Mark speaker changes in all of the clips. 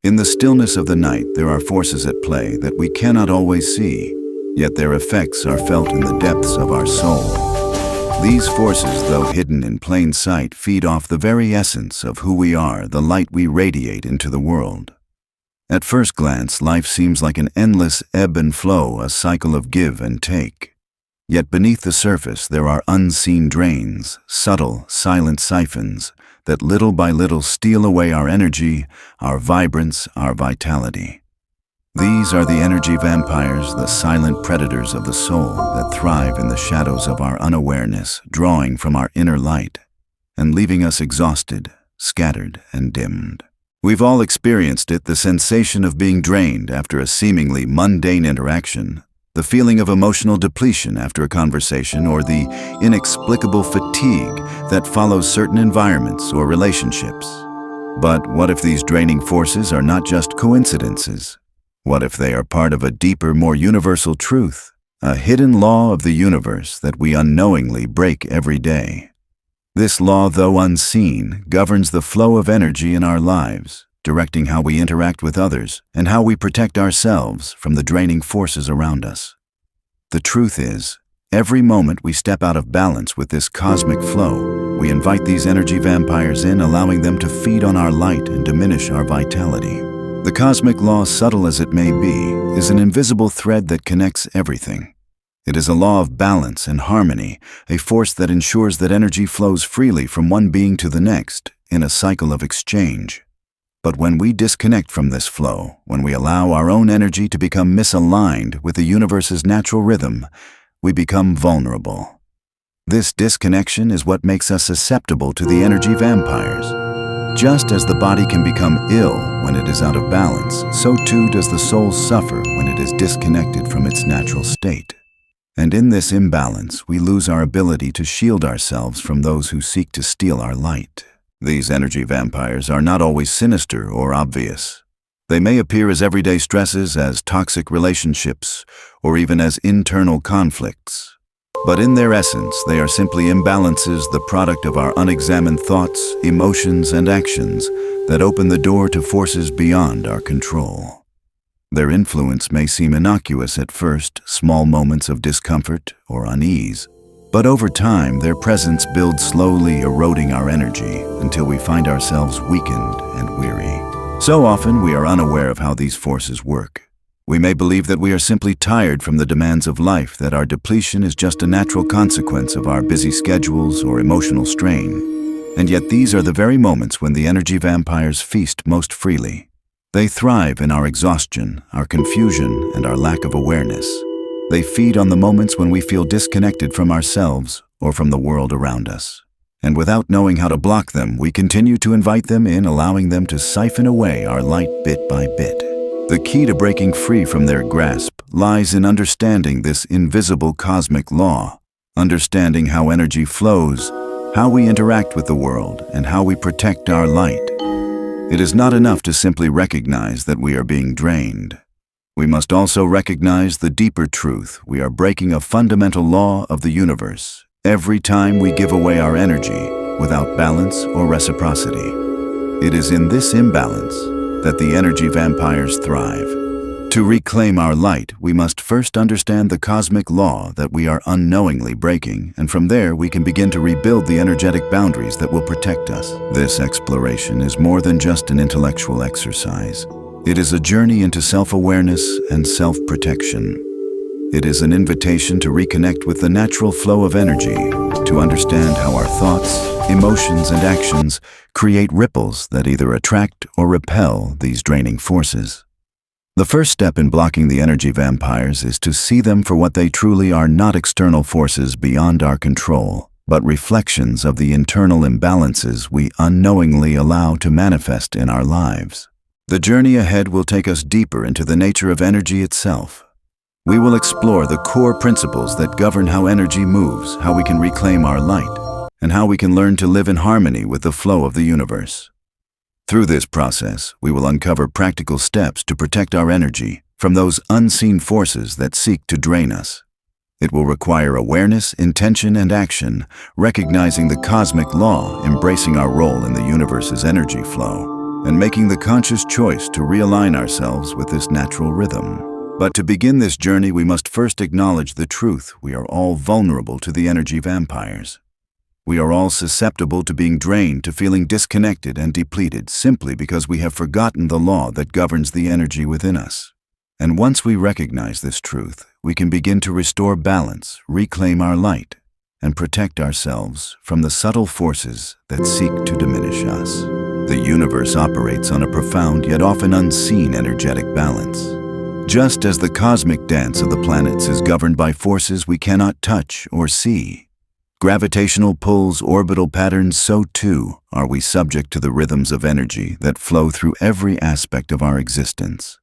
Speaker 1: In the stillness of the night, there are forces at play that we cannot always see, yet their effects are felt in the depths of our soul. These forces, though hidden in plain sight, feed off the very essence of who we are, the light we radiate into the world. At first glance, life seems like an endless ebb and flow, a cycle of give and take. Yet beneath the surface, there are unseen drains, subtle, silent siphons that little by little steal away our energy, our vibrance, our vitality. These are the energy vampires, the silent predators of the soul that thrive in the shadows of our unawareness, drawing from our inner light and leaving us exhausted, scattered, and dimmed. We've all experienced it, the sensation of being drained after a seemingly mundane interaction, the feeling of emotional depletion after a conversation, or the inexplicable fatigue that follows certain environments or relationships. But what if these draining forces are not just coincidences? What if they are part of a deeper, more universal truth, a hidden law of the universe that we unknowingly break every day? This law, though unseen, governs the flow of energy in our lives, directing how we interact with others and how we protect ourselves from the draining forces around us. The truth is, every moment we step out of balance with this cosmic flow, we invite these energy vampires in, allowing them to feed on our light and diminish our vitality. The cosmic law, subtle as it may be, is an invisible thread that connects everything. It is a law of balance and harmony, a force that ensures that energy flows freely from one being to the next in a cycle of exchange. But when we disconnect from this flow, when we allow our own energy to become misaligned with the universe's natural rhythm, we become vulnerable. This disconnection is what makes us susceptible to the energy vampires. Just as the body can become ill when it is out of balance, so too does the soul suffer when it is disconnected from its natural state. And in this imbalance, we lose our ability to shield ourselves from those who seek to steal our light. These energy vampires are not always sinister or obvious. They may appear as everyday stresses, as toxic relationships, or even as internal conflicts. But in their essence, they are simply imbalances, the product of our unexamined thoughts, emotions, and actions that open the door to forces beyond our control. Their influence may seem innocuous at first, small moments of discomfort or unease. But over time, their presence builds, slowly eroding our energy until we find ourselves weakened and weary. So often, we are unaware of how these forces work. We may believe that we are simply tired from the demands of life, that our depletion is just a natural consequence of our busy schedules or emotional strain. And yet these are the very moments when the energy vampires feast most freely. They thrive in our exhaustion, our confusion, and our lack of awareness. They feed on the moments when we feel disconnected from ourselves or from the world around us. And without knowing how to block them, we continue to invite them in, allowing them to siphon away our light bit by bit. The key to breaking free from their grasp lies in understanding this invisible cosmic law, understanding how energy flows, how we interact with the world, and how we protect our light. It is not enough to simply recognize that we are being drained. We must also recognize the deeper truth: we are breaking a fundamental law of the universe every time we give away our energy without balance or reciprocity. It is in this imbalance that the energy vampires thrive. To reclaim our light, we must first understand the cosmic law that we are unknowingly breaking, and from there we can begin to rebuild the energetic boundaries that will protect us. This exploration is more than just an intellectual exercise. It is a journey into self-awareness and self-protection. It is an invitation to reconnect with the natural flow of energy, to understand how our thoughts, emotions, and actions create ripples that either attract or repel these draining forces. The first step in blocking the energy vampires is to see them for what they truly are: not external forces beyond our control, but reflections of the internal imbalances we unknowingly allow to manifest in our lives. The journey ahead will take us deeper into the nature of energy itself. We will explore the core principles that govern how energy moves, how we can reclaim our light, and how we can learn to live in harmony with the flow of the universe. Through this process, we will uncover practical steps to protect our energy from those unseen forces that seek to drain us. It will require awareness, intention, and action, recognizing the cosmic law, embracing our role in the universe's energy flow, and making the conscious choice to realign ourselves with this natural rhythm. But to begin this journey, we must first acknowledge the truth: we are all vulnerable to the energy vampires. We are all susceptible to being drained, to feeling disconnected and depleted, simply because we have forgotten the law that governs the energy within us. And once we recognize this truth, we can begin to restore balance, reclaim our light, and protect ourselves from the subtle forces that seek to diminish us. The universe operates on a profound yet often unseen energetic balance. Just as the cosmic dance of the planets is governed by forces we cannot touch or see, gravitational pulls, orbital patterns, so too are we subject to the rhythms of energy that flow through every aspect of our existence.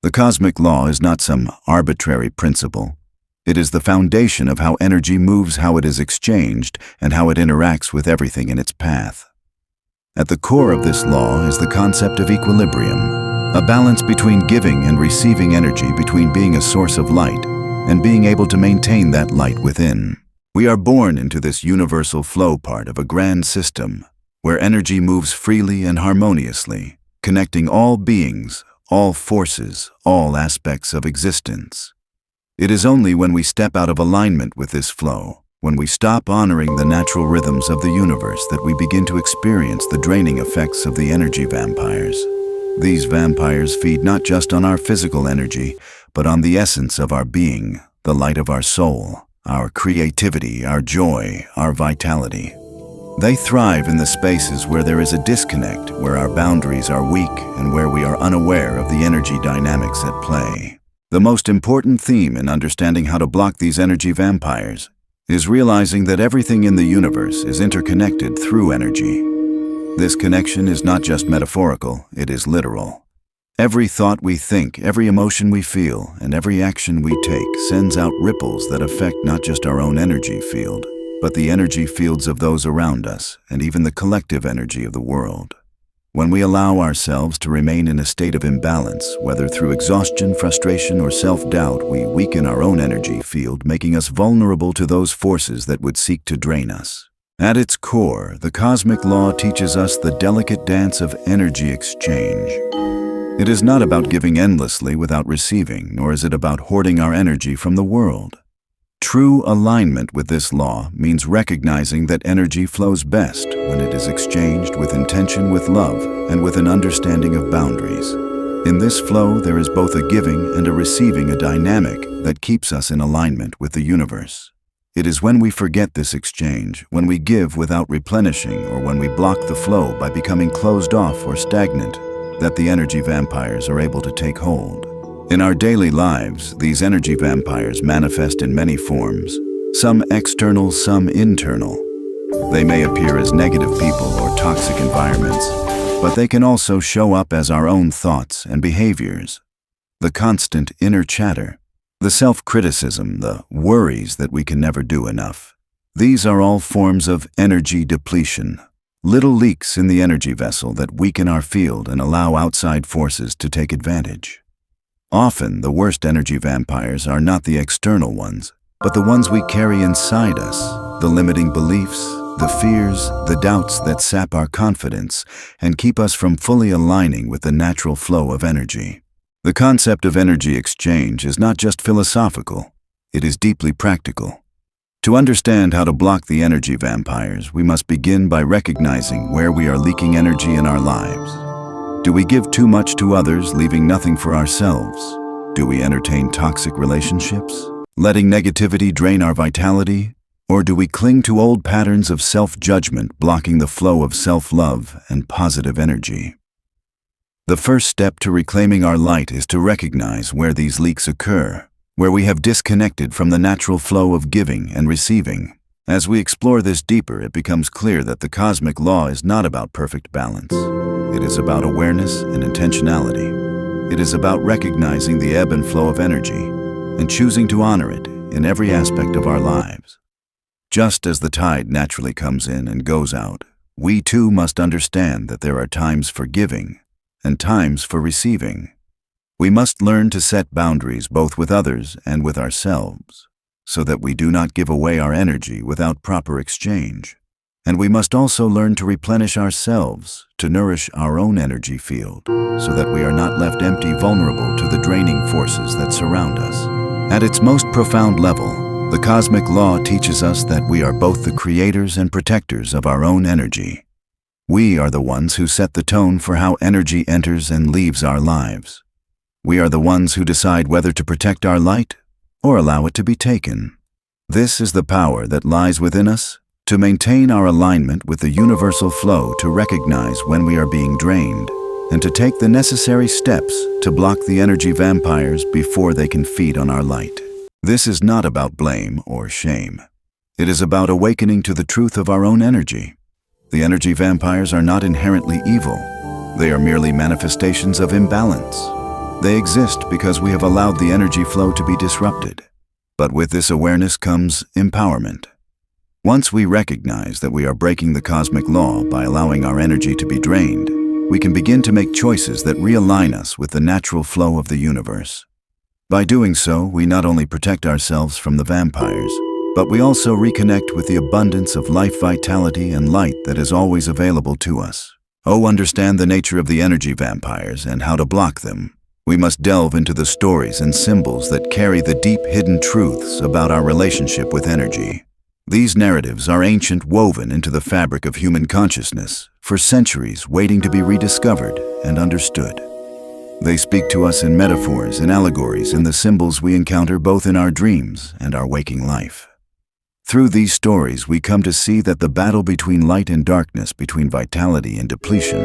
Speaker 1: The cosmic law is not some arbitrary principle. It is the foundation of how energy moves, how it is exchanged, and how it interacts with everything in its path. At the core of this law is the concept of equilibrium, a balance between giving and receiving energy, between being a source of light and being able to maintain that light within. We are born into this universal flow, part of a grand system where energy moves freely and harmoniously, connecting all beings, all forces, all aspects of existence. It is only when we step out of alignment with this flow, when we stop honoring the natural rhythms of the universe, that we begin to experience the draining effects of the energy vampires. These vampires feed not just on our physical energy, but on the essence of our being, the light of our soul, our creativity, our joy, our vitality. They thrive in the spaces where there is a disconnect, where our boundaries are weak, and where we are unaware of the energy dynamics at play. The most important theme in understanding how to block these energy vampires is realizing that everything in the universe is interconnected through energy. This connection is not just metaphorical, it is literal. Every thought we think, every emotion we feel, and every action we take sends out ripples that affect not just our own energy field, but the energy fields of those around us, and even the collective energy of the world. When we allow ourselves to remain in a state of imbalance, whether through exhaustion, frustration, or self-doubt, we weaken our own energy field, making us vulnerable to those forces that would seek to drain us. At its core, the cosmic law teaches us the delicate dance of energy exchange. It is not about giving endlessly without receiving, nor is it about hoarding our energy from the world. True alignment with this law means recognizing that energy flows best when it is exchanged with intention, with love, and with an understanding of boundaries. In this flow, there is both a giving and a receiving, a dynamic that keeps us in alignment with the universe. It is when we forget this exchange, when we give without replenishing, or when we block the flow by becoming closed off or stagnant, that the energy vampires are able to take hold. In our daily lives, these energy vampires manifest in many forms, some external, some internal. They may appear as negative people or toxic environments, but they can also show up as our own thoughts and behaviors. The constant inner chatter, the self-criticism, the worries that we can never do enough. These are all forms of energy depletion, little leaks in the energy vessel that weaken our field and allow outside forces to take advantage. Often, the worst energy vampires are not the external ones, but the ones we carry inside us, the limiting beliefs, the fears, the doubts that sap our confidence and keep us from fully aligning with the natural flow of energy. The concept of energy exchange is not just philosophical, it is deeply practical. To understand how to block the energy vampires, we must begin by recognizing where we are leaking energy in our lives. Do we give too much to others, leaving nothing for ourselves? Do we entertain toxic relationships, letting negativity drain our vitality? Or do we cling to old patterns of self-judgment, blocking the flow of self-love and positive energy? The first step to reclaiming our light is to recognize where these leaks occur, where we have disconnected from the natural flow of giving and receiving. As we explore this deeper, it becomes clear that the cosmic law is not about perfect balance. It is about awareness and intentionality. It is about recognizing the ebb and flow of energy and choosing to honor it in every aspect of our lives. Just as the tide naturally comes in and goes out, we too must understand that there are times for giving and times for receiving. We must learn to set boundaries both with others and with ourselves, so that we do not give away our energy without proper exchange. And we must also learn to replenish ourselves, to nourish our own energy field, so that we are not left empty, vulnerable to the draining forces that surround us. At its most profound level, the cosmic law teaches us that we are both the creators and protectors of our own energy. We are the ones who set the tone for how energy enters and leaves our lives. We are the ones who decide whether to protect our light or allow it to be taken. This is the power that lies within us, to maintain our alignment with the universal flow, to recognize when we are being drained, and to take the necessary steps to block the energy vampires before they can feed on our light. This is not about blame or shame. It is about awakening to the truth of our own energy. The energy vampires are not inherently evil. They are merely manifestations of imbalance. They exist because we have allowed the energy flow to be disrupted. But with this awareness comes empowerment. Once we recognize that we are breaking the cosmic law by allowing our energy to be drained, we can begin to make choices that realign us with the natural flow of the universe. By doing so, we not only protect ourselves from the vampires, but we also reconnect with the abundance of life, vitality, and light that is always available to us. Understand the nature of the energy vampires and how to block them. We must delve into the stories and symbols that carry the deep hidden truths about our relationship with energy. These narratives are ancient, woven into the fabric of human consciousness, for centuries waiting to be rediscovered and understood. They speak to us in metaphors and allegories and the symbols we encounter both in our dreams and our waking life. Through these stories, we come to see that the battle between light and darkness, between vitality and depletion,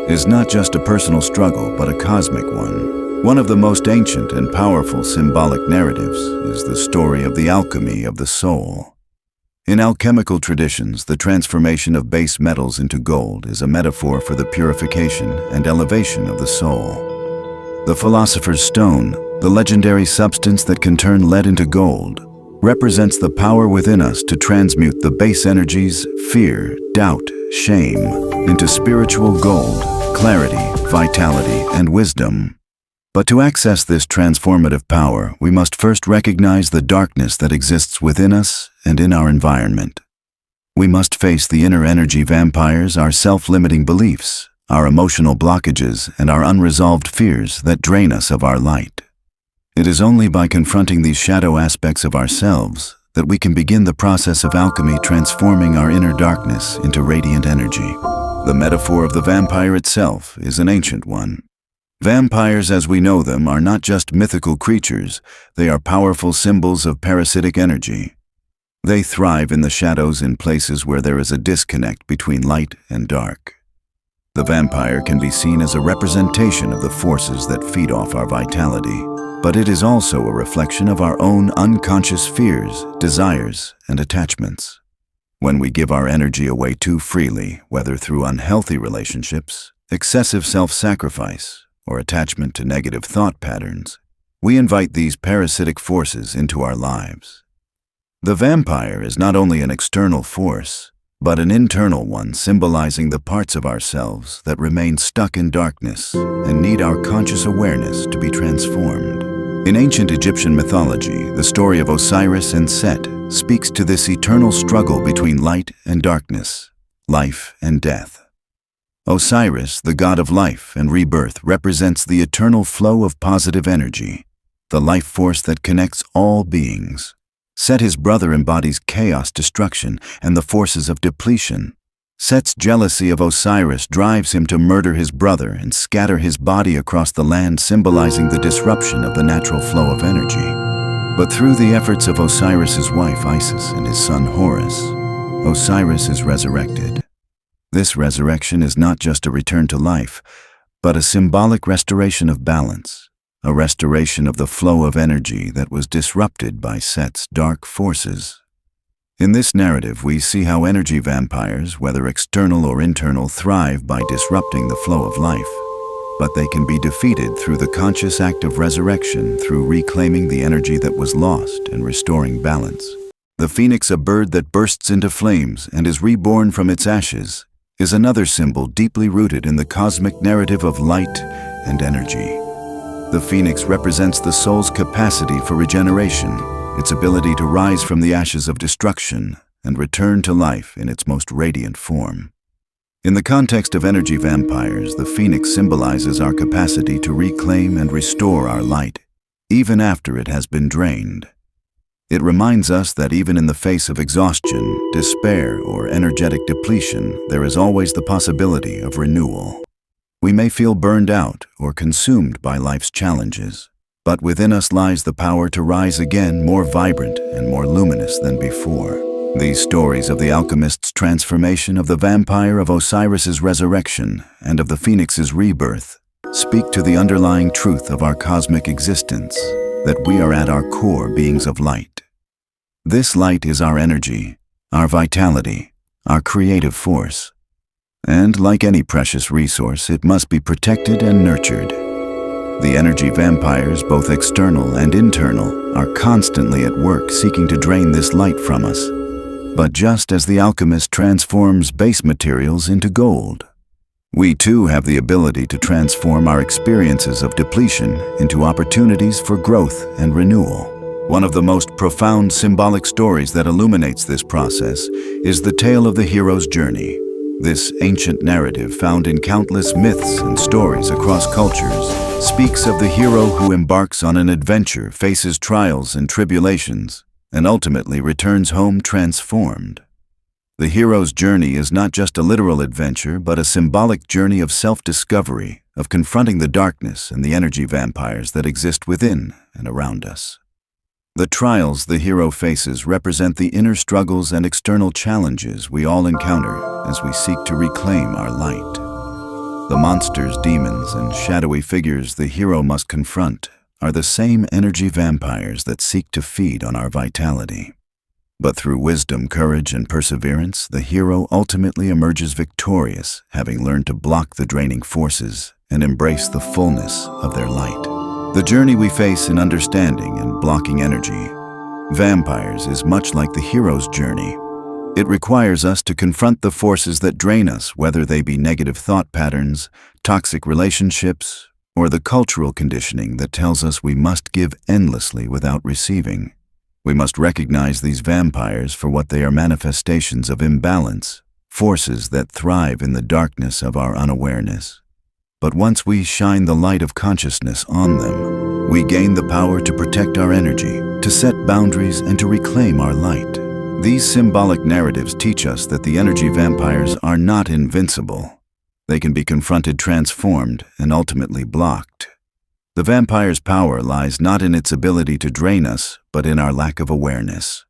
Speaker 1: is not just a personal struggle, but a cosmic one. One of the most ancient and powerful symbolic narratives is the story of the alchemy of the soul. In alchemical traditions, the transformation of base metals into gold is a metaphor for the purification and elevation of the soul. The philosopher's stone, the legendary substance that can turn lead into gold, represents the power within us to transmute the base energies, fear, doubt, shame, into spiritual gold, clarity, vitality, and wisdom. But to access this transformative power, we must first recognize the darkness that exists within us and in our environment. We must face the inner energy vampires, our self-limiting beliefs, our emotional blockages, and our unresolved fears that drain us of our light. It is only by confronting these shadow aspects of ourselves that we can begin the process of alchemy, transforming our inner darkness into radiant energy. The metaphor of the vampire itself is an ancient one. Vampires as we know them are not just mythical creatures, they are powerful symbols of parasitic energy. They thrive in the shadows, in places where there is a disconnect between light and dark. The vampire can be seen as a representation of the forces that feed off our vitality, but it is also a reflection of our own unconscious fears, desires, and attachments. When we give our energy away too freely, whether through unhealthy relationships, excessive self-sacrifice, or attachment to negative thought patterns, we invite these parasitic forces into our lives. The vampire is not only an external force, but an internal one, symbolizing the parts of ourselves that remain stuck in darkness and need our conscious awareness to be transformed. In ancient Egyptian mythology, the story of Osiris and Set speaks to this eternal struggle between light and darkness, life and death. Osiris, the god of life and rebirth, represents the eternal flow of positive energy, the life force that connects all beings. Set, his brother, embodies chaos, destruction, and the forces of depletion. Set's jealousy of Osiris drives him to murder his brother and scatter his body across the land, symbolizing the disruption of the natural flow of energy. But through the efforts of Osiris's wife Isis and his son Horus, Osiris is resurrected. This resurrection is not just a return to life, but a symbolic restoration of balance, a restoration of the flow of energy that was disrupted by Set's dark forces. In this narrative, we see how energy vampires, whether external or internal, thrive by disrupting the flow of life, but they can be defeated through the conscious act of resurrection, through reclaiming the energy that was lost and restoring balance. The phoenix, a bird that bursts into flames and is reborn from its ashes, is another symbol deeply rooted in the cosmic narrative of light and energy. The phoenix represents the soul's capacity for regeneration, its ability to rise from the ashes of destruction and return to life in its most radiant form. In the context of energy vampires, the phoenix symbolizes our capacity to reclaim and restore our light, even after it has been drained. It reminds us that even in the face of exhaustion, despair, or energetic depletion, there is always the possibility of renewal. We may feel burned out or consumed by life's challenges, but within us lies the power to rise again more vibrant and more luminous than before. These stories of the alchemist's transformation, of the vampire of Osiris's resurrection, and of the phoenix's rebirth speak to the underlying truth of our cosmic existence, that we are at our core beings of light. This light is our energy, our vitality, our creative force. And like any precious resource, it must be protected and nurtured. The energy vampires, both external and internal, are constantly at work seeking to drain this light from us. But just as the alchemist transforms base materials into gold, we too have the ability to transform our experiences of depletion into opportunities for growth and renewal. One of the most profound symbolic stories that illuminates this process is the tale of the hero's journey. This ancient narrative, found in countless myths and stories across cultures, speaks of the hero who embarks on an adventure, faces trials and tribulations, and ultimately returns home transformed. The hero's journey is not just a literal adventure, but a symbolic journey of self-discovery, of confronting the darkness and the energy vampires that exist within and around us. The trials the hero faces represent the inner struggles and external challenges we all encounter as we seek to reclaim our light. The monsters, demons, and shadowy figures the hero must confront are the same energy vampires that seek to feed on our vitality. But through wisdom, courage, and perseverance, the hero ultimately emerges victorious, having learned to block the draining forces and embrace the fullness of their light. The journey we face in understanding and blocking energy vampires is much like the hero's journey. It requires us to confront the forces that drain us, whether they be negative thought patterns, toxic relationships, or the cultural conditioning that tells us we must give endlessly without receiving. We must recognize these vampires for what they are: manifestations of imbalance, forces that thrive in the darkness of our unawareness. But once we shine the light of consciousness on them, we gain the power to protect our energy, to set boundaries, and to reclaim our light. These symbolic narratives teach us that the energy vampires are not invincible. They can be confronted, transformed, and ultimately blocked. The vampire's power lies not in its ability to drain us, but in our lack of awareness.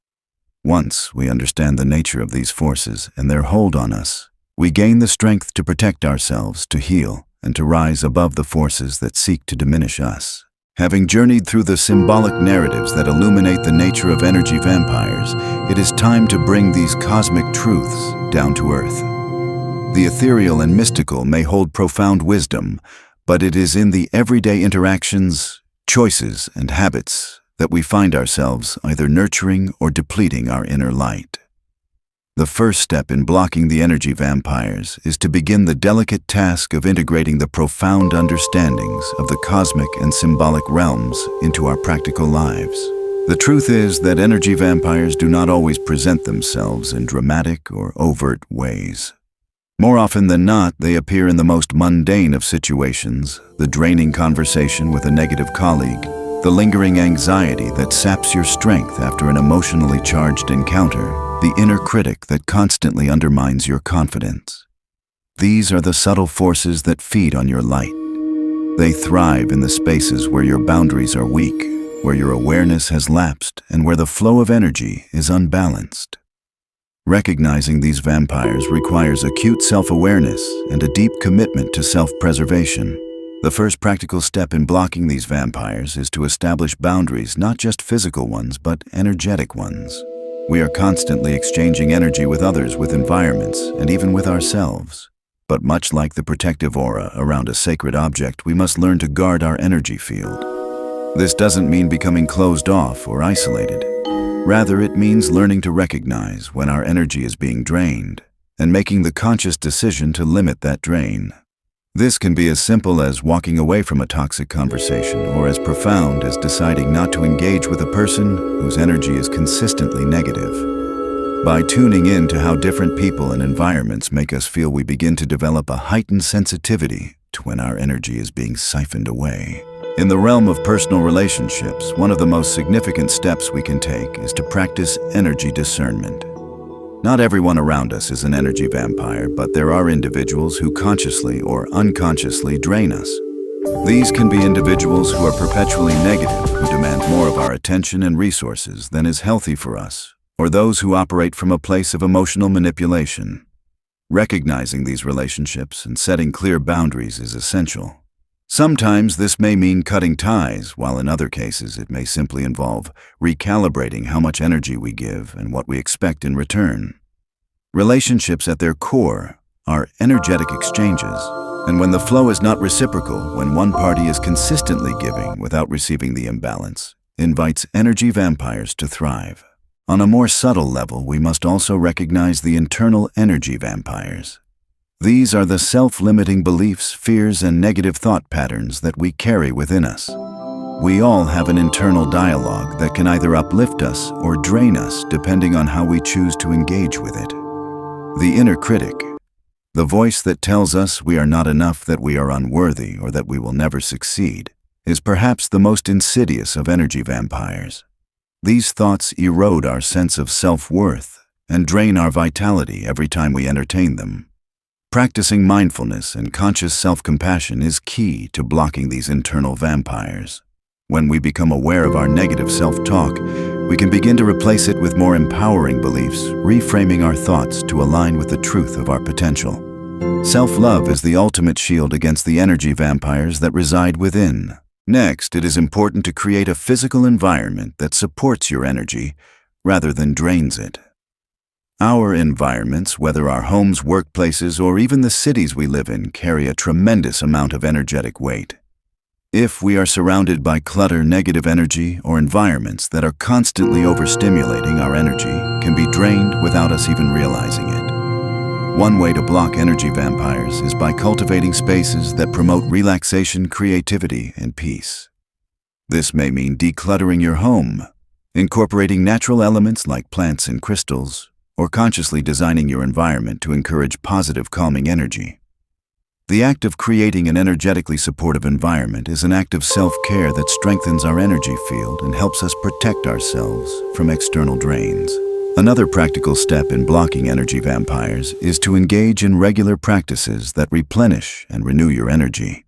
Speaker 1: Once we understand the nature of these forces and their hold on us, we gain the strength to protect ourselves, to heal, and to rise above the forces that seek to diminish us. Having journeyed through the symbolic narratives that illuminate the nature of energy vampires, it is time to bring these cosmic truths down to earth. The ethereal and mystical may hold profound wisdom, but it is in the everyday interactions, choices, and habits that we find ourselves either nurturing or depleting our inner light. The first step in blocking the energy vampires is to begin the delicate task of integrating the profound understandings of the cosmic and symbolic realms into our practical lives. The truth is that energy vampires do not always present themselves in dramatic or overt ways. More often than not, they appear in the most mundane of situations: the draining conversation with a negative colleague, the lingering anxiety that saps your strength after an emotionally charged encounter, the inner critic that constantly undermines your confidence. These are the subtle forces that feed on your light. They thrive in the spaces where your boundaries are weak, where your awareness has lapsed, and where the flow of energy is unbalanced. Recognizing these vampires requires acute self-awareness and a deep commitment to self-preservation. The first practical step in blocking these vampires is to establish boundaries, not just physical ones, but energetic ones. We are constantly exchanging energy with others, with environments, and even with ourselves. But much like the protective aura around a sacred object, we must learn to guard our energy field. This doesn't mean becoming closed off or isolated. Rather, it means learning to recognize when our energy is being drained and making the conscious decision to limit that drain. This can be as simple as walking away from a toxic conversation, or as profound as deciding not to engage with a person whose energy is consistently negative. By tuning in to how different people and environments make us feel, we begin to develop a heightened sensitivity to when our energy is being siphoned away. In the realm of personal relationships, one of the most significant steps we can take is to practice energy discernment. Not everyone around us is an energy vampire, but there are individuals who consciously or unconsciously drain us. These can be individuals who are perpetually negative, who demand more of our attention and resources than is healthy for us, or those who operate from a place of emotional manipulation. Recognizing these relationships and setting clear boundaries is essential. Sometimes this may mean cutting ties, while in other cases it may simply involve recalibrating how much energy we give and what we expect in return. Relationships at their core are energetic exchanges, and when the flow is not reciprocal, when one party is consistently giving without receiving, the imbalance invites energy vampires to thrive. On a more subtle level, we must also recognize the internal energy vampires. These are the self-limiting beliefs, fears, and negative thought patterns that we carry within us. We all have an internal dialogue that can either uplift us or drain us depending on how we choose to engage with it. The inner critic, the voice that tells us we are not enough, that we are unworthy, or that we will never succeed, is perhaps the most insidious of energy vampires. These thoughts erode our sense of self-worth and drain our vitality every time we entertain them. Practicing mindfulness and conscious self-compassion is key to blocking these internal vampires. When we become aware of our negative self-talk, we can begin to replace it with more empowering beliefs, reframing our thoughts to align with the truth of our potential. Self-love is the ultimate shield against the energy vampires that reside within. Next, it is important to create a physical environment that supports your energy rather than drains it. Our environments, whether our homes, workplaces, or even the cities we live in, carry a tremendous amount of energetic weight. If we are surrounded by clutter, negative energy, or environments that are constantly overstimulating, our energy can be drained without us even realizing it. One way to block energy vampires is by cultivating spaces that promote relaxation, creativity, and peace. This may mean decluttering your home, incorporating natural elements like plants and crystals, or consciously designing your environment to encourage positive, calming energy. The act of creating an energetically supportive environment is an act of self-care that strengthens our energy field and helps us protect ourselves from external drains. Another practical step in blocking energy vampires is to engage in regular practices that replenish and renew your energy.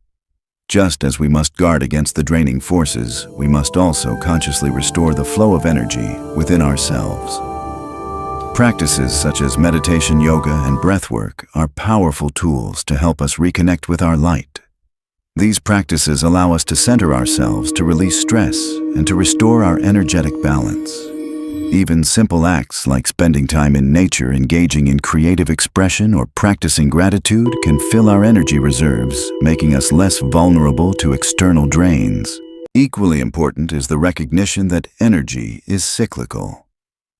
Speaker 1: Just as we must guard against the draining forces, we must also consciously restore the flow of energy within ourselves. Practices such as meditation, yoga, and breathwork are powerful tools to help us reconnect with our light. These practices allow us to center ourselves, to release stress, and to restore our energetic balance. Even simple acts like spending time in nature, engaging in creative expression, or practicing gratitude can fill our energy reserves, making us less vulnerable to external drains. Equally important is the recognition that energy is cyclical.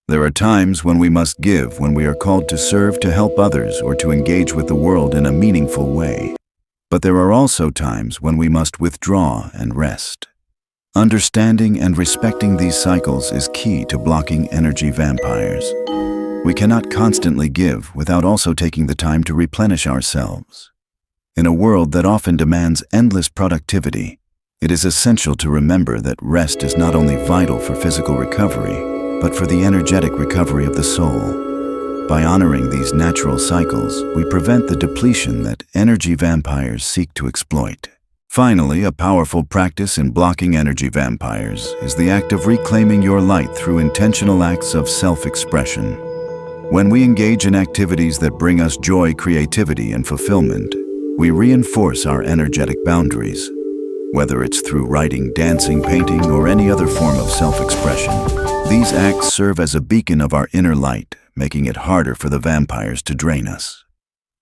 Speaker 1: There are times when we must give, when we are called to serve, to help others, or to engage with the world in a meaningful way. But there are also times when we must withdraw and rest. Understanding and respecting these cycles is key to blocking energy vampires. We cannot constantly give without also taking the time to replenish ourselves. In a world that often demands endless productivity, it is essential to remember that rest is not only vital for physical recovery, but for the energetic recovery of the soul. By honoring these natural cycles, we prevent the depletion that energy vampires seek to exploit. Finally, a powerful practice in blocking energy vampires is the act of reclaiming your light through intentional acts of self-expression. When we engage in activities that bring us joy, creativity, and fulfillment, we reinforce our energetic boundaries. Whether it's through writing, dancing, painting, or any other form of self-expression, these acts serve as a beacon of our inner light, making it harder for the vampires to drain us.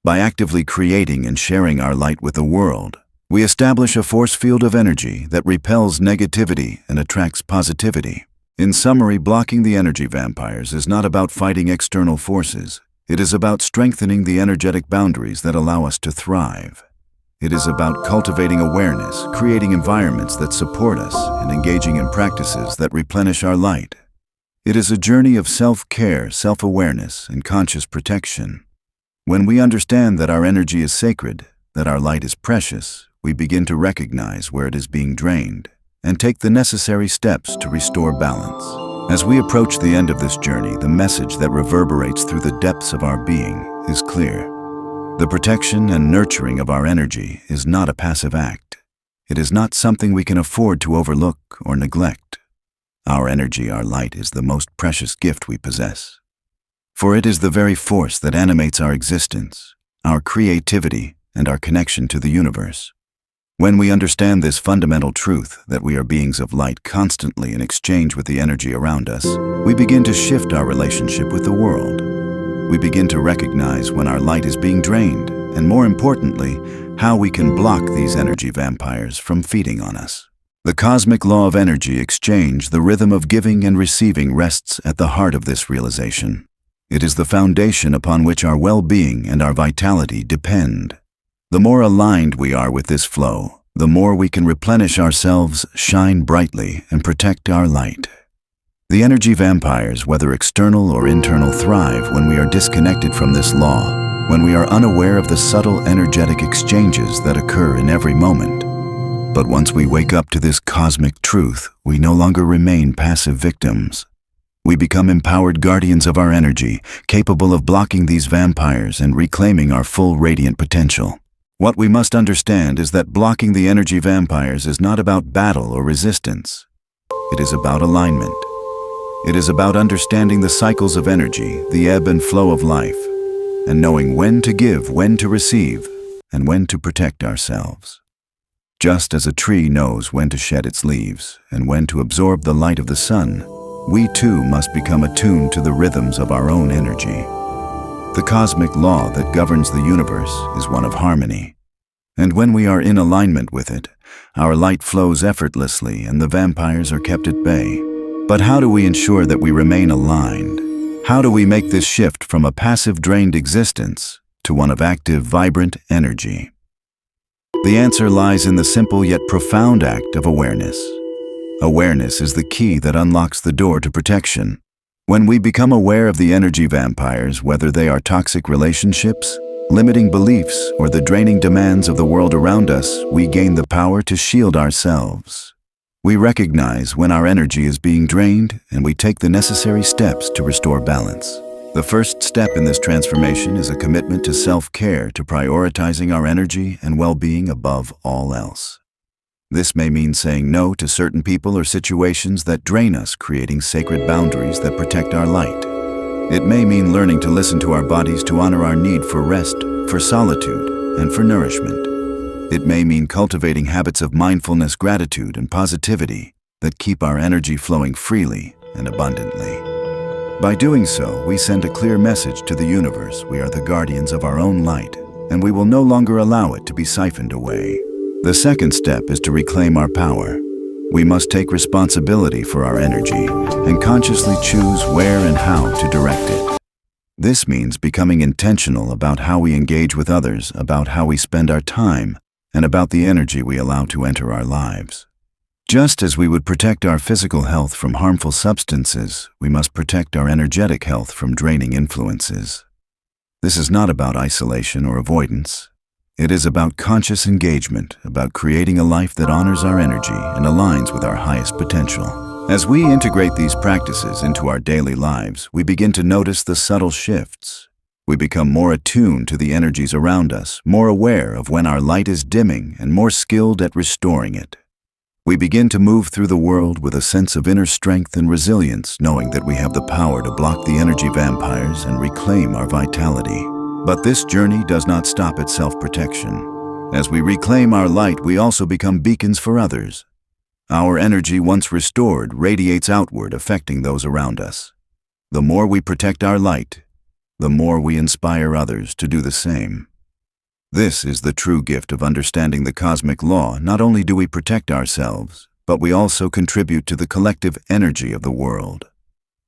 Speaker 1: By actively creating and sharing our light with the world, we establish a force field of energy that repels negativity and attracts positivity. In summary, blocking the energy vampires is not about fighting external forces. It is about strengthening the energetic boundaries that allow us to thrive. It is about cultivating awareness, creating environments that support us, and engaging in practices that replenish our light. It is a journey of self-care, self-awareness, and conscious protection. When we understand that our energy is sacred, that our light is precious, we begin to recognize where it is being drained and take the necessary steps to restore balance. As we approach the end of this journey, the message that reverberates through the depths of our being is clear. The protection and nurturing of our energy is not a passive act. It is not something we can afford to overlook or neglect. Our energy, our light, is the most precious gift we possess. For it is the very force that animates our existence, our creativity, and our connection to the universe. When we understand this fundamental truth, that we are beings of light constantly in exchange with the energy around us, we begin to shift our relationship with the world. We begin to recognize when our light is being drained, and more importantly, how we can block these energy vampires from feeding on us. The cosmic law of energy exchange, the rhythm of giving and receiving, rests at the heart of this realization. It is the foundation upon which our well-being and our vitality depend. The more aligned we are with this flow, the more we can replenish ourselves, shine brightly, and protect our light. The energy vampires, whether external or internal, thrive when we are disconnected from this law, when we are unaware of the subtle energetic exchanges that occur in every moment. But once we wake up to this cosmic truth, we no longer remain passive victims. We become empowered guardians of our energy, capable of blocking these vampires and reclaiming our full radiant potential. What we must understand is that blocking the energy vampires is not about battle or resistance. It is about alignment. It is about understanding the cycles of energy, the ebb and flow of life, and knowing when to give, when to receive, and when to protect ourselves. Just as a tree knows when to shed its leaves and when to absorb the light of the sun, we too must become attuned to the rhythms of our own energy. The cosmic law that governs the universe is one of harmony. And when we are in alignment with it, our light flows effortlessly and the vampires are kept at bay. But how do we ensure that we remain aligned? How do we make this shift from a passive, drained existence to one of active, vibrant energy? The answer lies in the simple yet profound act of awareness. Awareness is the key that unlocks the door to protection. When we become aware of the energy vampires, whether they are toxic relationships, limiting beliefs, or the draining demands of the world around us, we gain the power to shield ourselves. We recognize when our energy is being drained, and we take the necessary steps to restore balance. The first step in this transformation is a commitment to self-care, to prioritizing our energy and well-being above all else. This may mean saying no to certain people or situations that drain us, creating sacred boundaries that protect our light. It may mean learning to listen to our bodies, to honor our need for rest, for solitude, and for nourishment. It may mean cultivating habits of mindfulness, gratitude, and positivity that keep our energy flowing freely and abundantly. By doing so, we send a clear message to the universe: we are the guardians of our own light, and we will no longer allow it to be siphoned away. The second step is to reclaim our power. We must take responsibility for our energy and consciously choose where and how to direct it. This means becoming intentional about how we engage with others, about how we spend our time, and about the energy we allow to enter our lives. Just as we would protect our physical health from harmful substances, we must protect our energetic health from draining influences. This is not about isolation or avoidance. It is about conscious engagement, about creating a life that honors our energy and aligns with our highest potential. As we integrate these practices into our daily lives, we begin to notice the subtle shifts. We become more attuned to the energies around us, more aware of when our light is dimming, and more skilled at restoring it. We begin to move through the world with a sense of inner strength and resilience, knowing that we have the power to block the energy vampires and reclaim our vitality. But this journey does not stop at self-protection. As we reclaim our light, we also become beacons for others. Our energy, once restored, radiates outward, affecting those around us. The more we protect our light, the more we inspire others to do the same. This is the true gift of understanding the cosmic law. Not only do we protect ourselves, but we also contribute to the collective energy of the world.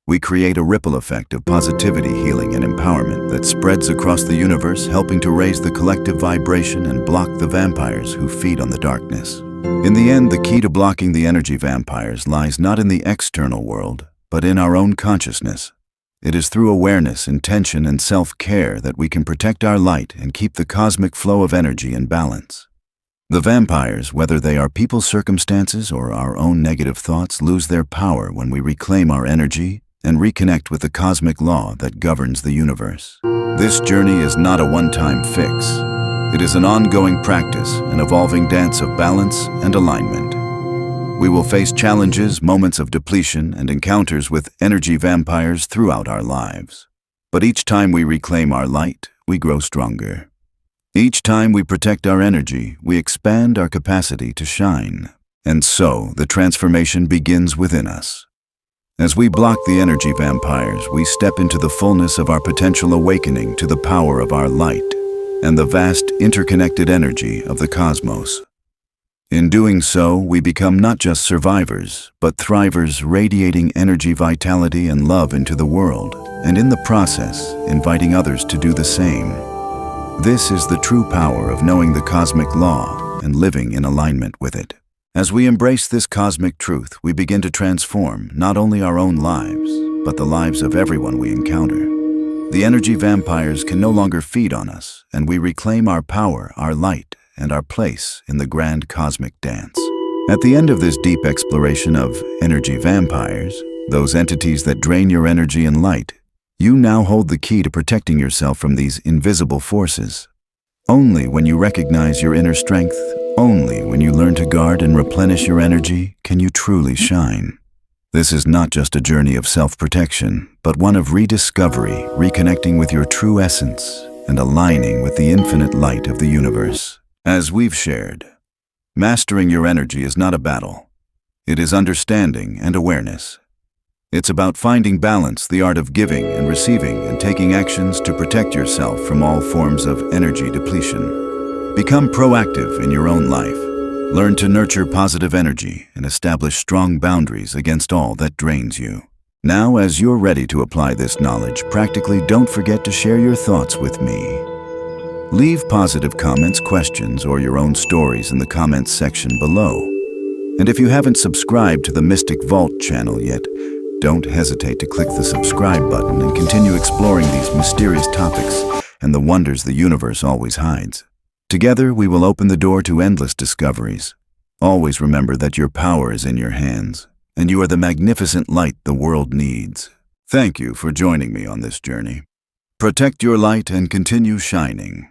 Speaker 1: We create a ripple effect of positivity, healing, and empowerment that spreads across the universe, helping to raise the collective vibration and block the vampires who feed on the darkness. In the end, the key to blocking the energy vampires lies not in the external world, but in our own consciousness. It is through awareness, intention, and self-care that we can protect our light and keep the cosmic flow of energy in balance. The vampires, whether they are people's circumstances or our own negative thoughts, lose their power when we reclaim our energy and reconnect with the cosmic law that governs the universe. This journey is not a one-time fix. It is an ongoing practice, an evolving dance of balance and alignment. We will face challenges, moments of depletion, and encounters with energy vampires throughout our lives. But each time we reclaim our light, we grow stronger. Each time we protect our energy, we expand our capacity to shine. And so, the transformation begins within us. As we block the energy vampires, we step into the fullness of our potential, awakening to the power of our light and the vast interconnected energy of the cosmos. In doing so, we become not just survivors, but thrivers, radiating energy, vitality, and love into the world, and in the process, inviting others to do the same. This is the true power of knowing the cosmic law and living in alignment with it. As we embrace this cosmic truth, we begin to transform not only our own lives, but the lives of everyone we encounter. The energy vampires can no longer feed on us, and we reclaim our power, our light, and our place in the grand cosmic dance. At the end of this deep exploration of energy vampires, those entities that drain your energy and light, you now hold the key to protecting yourself from these invisible forces. Only when you recognize your inner strength, only when you learn to guard and replenish your energy, can you truly shine. This is not just a journey of self-protection, but one of rediscovery, reconnecting with your true essence, and aligning with the infinite light of the universe. As we've shared, mastering your energy is not a battle. It is understanding and awareness. It's about finding balance, the art of giving and receiving, and taking actions to protect yourself from all forms of energy depletion. Become proactive in your own life. Learn to nurture positive energy and establish strong boundaries against all that drains you. Now, as you're ready to apply this knowledge practically, don't forget to share your thoughts with me. Leave positive comments, questions, or your own stories in the comments section below. And if you haven't subscribed to the Mystic Vault channel yet, don't hesitate to click the subscribe button and continue exploring these mysterious topics and the wonders the universe always hides. Together, we will open the door to endless discoveries. Always remember that your power is in your hands, and you are the magnificent light the world needs. Thank you for joining me on this journey. Protect your light and continue shining.